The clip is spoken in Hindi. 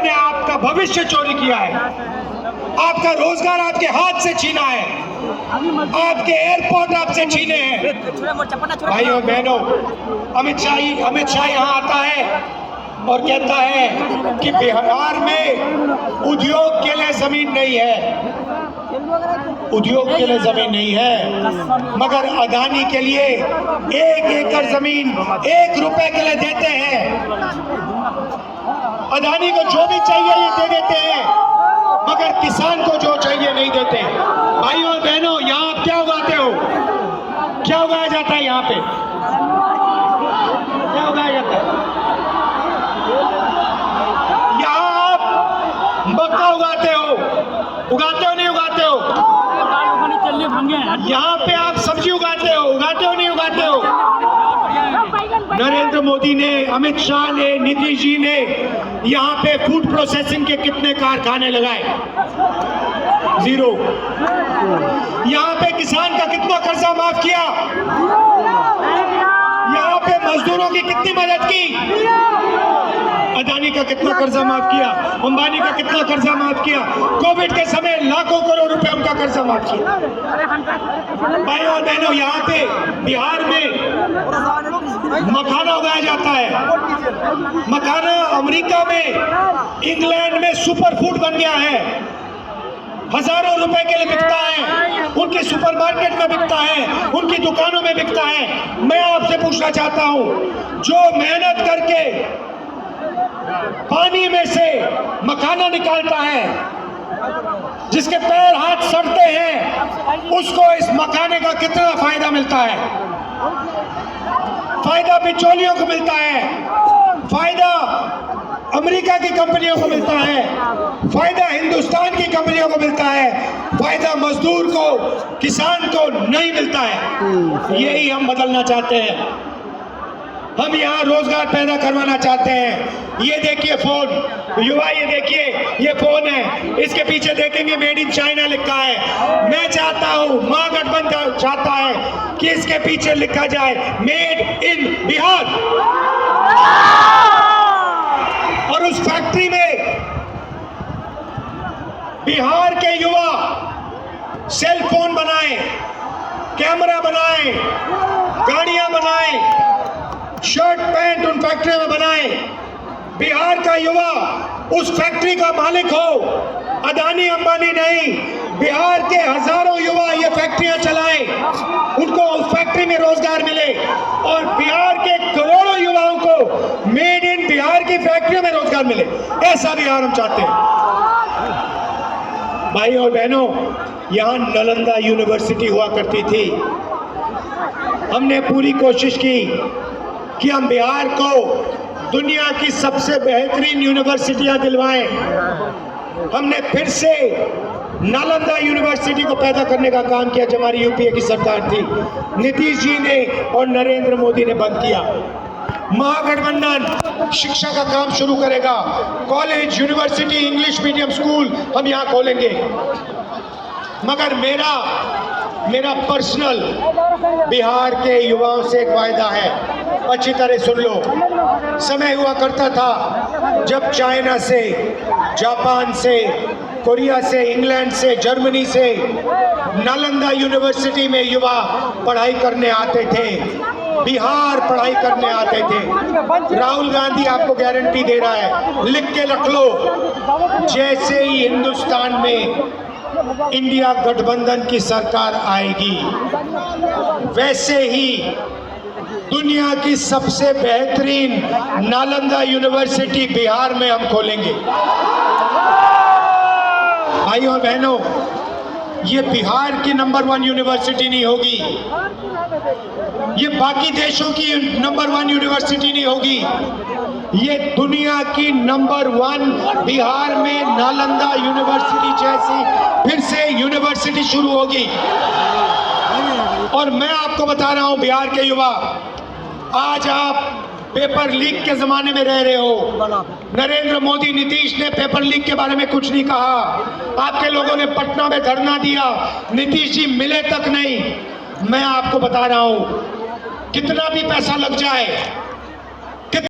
ने आपका भविष्य चोरी किया है, आपका रोजगार आपके हाथ से छीना है, आपके एयरपोर्ट आपसे छीने हैं। भाइयों बहनों, अमित शाह यहाँ आता है और कहता है कि बिहार में उद्योग के लिए जमीन नहीं है, उद्योग के लिए जमीन नहीं है, मगर अदानी के लिए 1 एकड़ जमीन 1 रुपए के लिए देते हैं। अदानी को जो भी चाहिए ये दे देते हैं, मगर किसान को जो चाहिए नहीं देते। भाइयों और बहनों, यहाँ आप क्या उगाते हो? क्या उगाया जाता है यहाँ पे? क्या उगाया जाता है? यहाँ आप मक्का उगाते हो नहीं उगाते हो? यहाँ पे आप सब्जी उगाते हो नहीं उगाते हो? नरेंद्र मोदी ने, अमित शाह ने, नीतीश जी ने यहाँ पे फूड प्रोसेसिंग के कितने कारखाने लगाए? 0। यहाँ पे किसान का कितना कर्जा माफ किया? यहाँ पे मजदूरों की कितनी मदद की? अदानी का कितना कर्जा माफ किया? अंबानी का कितना कर्जा माफ किया? कोविड के समय लाखों करोड़ रुपए उनका कर्जा माफ किया। भाइयों और बहनों, यहाँ पे बिहार में मखाना उगाया जाता है। मखाना अमेरिका में, इंग्लैंड में सुपर फूड बन गया है, हजारों रुपए के लिए बिकता है, उनके सुपरमार्केट में बिकता है, उनकी दुकानों में बिकता है। मैं आपसे पूछना चाहता हूं, जो मेहनत करके पानी में से मखाना निकालता है, जिसके पैर हाथ सड़ते हैं, उसको इस मखाने का कितना फायदा मिलता है? फायदा बिचौलियों को मिलता है, फायदा अमेरिका की कंपनियों को मिलता है, फायदा हिंदुस्तान की कंपनियों को मिलता है, फायदा मजदूर को, किसान को नहीं मिलता है। यही हम बदलना चाहते हैं। हम यहाँ रोजगार पैदा करवाना चाहते हैं। ये देखिए फोन, युवा ये देखिए, ये फोन है, इसके पीछे देखेंगे मेड इन चाइना लिखा है। मैं चाहता हूँ, महागठबंधन चाहता है कि इसके पीछे लिखा जाए मेड इन बिहार। और उस फैक्ट्री में बिहार के युवा सेल फोन बनाए, कैमरा बनाए, गाड़ियां बनाए, शर्ट पैंट उन फैक्ट्री में बनाए। बिहार का युवा उस फैक्ट्री का मालिक हो, अदानी अंबानी नहीं। बिहार के हजारों युवा ये फैक्ट्रियां चलाएं, उनको उस फैक्ट्री में रोजगार मिले, और बिहार के करोड़ों युवाओं को मेड इन बिहार की फैक्ट्रियों में रोजगार मिले। ऐसा बिहार हम चाहते हैं। भाई और बहनों, यहाँ नालंदा यूनिवर्सिटी हुआ करती थी। हमने पूरी कोशिश की कि हम बिहार को दुनिया की सबसे बेहतरीन यूनिवर्सिटियां दिलवाएं। हमने फिर से नालंदा यूनिवर्सिटी को पैदा करने का काम किया जब हमारी यूपीए की सरकार थी। नीतीश जी ने और नरेंद्र मोदी ने बंद किया। महागठबंधन शिक्षा का काम शुरू करेगा। College, university, English medium school हम यहाँ खोलेंगे। मगर मेरा पर्सनल बिहार के युवाओं से एक वायदा है, अच्छी तरह सुन लो। समय हुआ करता था जब चाइना से, जापान से, कोरिया से, इंग्लैंड से, जर्मनी से नालंदा यूनिवर्सिटी में युवा पढ़ाई करने आते थे, बिहार पढ़ाई करने आते थे। राहुल गांधी आपको गारंटी दे रहा है, लिख के रख लो, जैसे ही हिंदुस्तान में इंडिया गठबंधन की सरकार आएगी, वैसे ही दुनिया की सबसे बेहतरीन नालंदा यूनिवर्सिटी बिहार में हम खोलेंगे। भाइयों और बहनों, ये बिहार की नंबर 1 यूनिवर्सिटी नहीं होगी, ये बाकी देशों की नंबर 1 यूनिवर्सिटी नहीं होगी, ये दुनिया की नंबर 1 बिहार में नालंदा यूनिवर्सिटी जैसी फिर से यूनिवर्सिटी शुरू होगी। और मैं आपको बता रहा हूं बिहार के युवा, आज आप पेपर लीक के जमाने में रह रहे हो। नरेंद्र मोदी, नीतीश ने पेपर लीक के बारे में कुछ नहीं कहा। आपके लोगों ने पटना में धरना दिया, नीतीश जी मिले तक नहीं। मैं आपको बता रहा हूं, कितना भी पैसा लग जाए,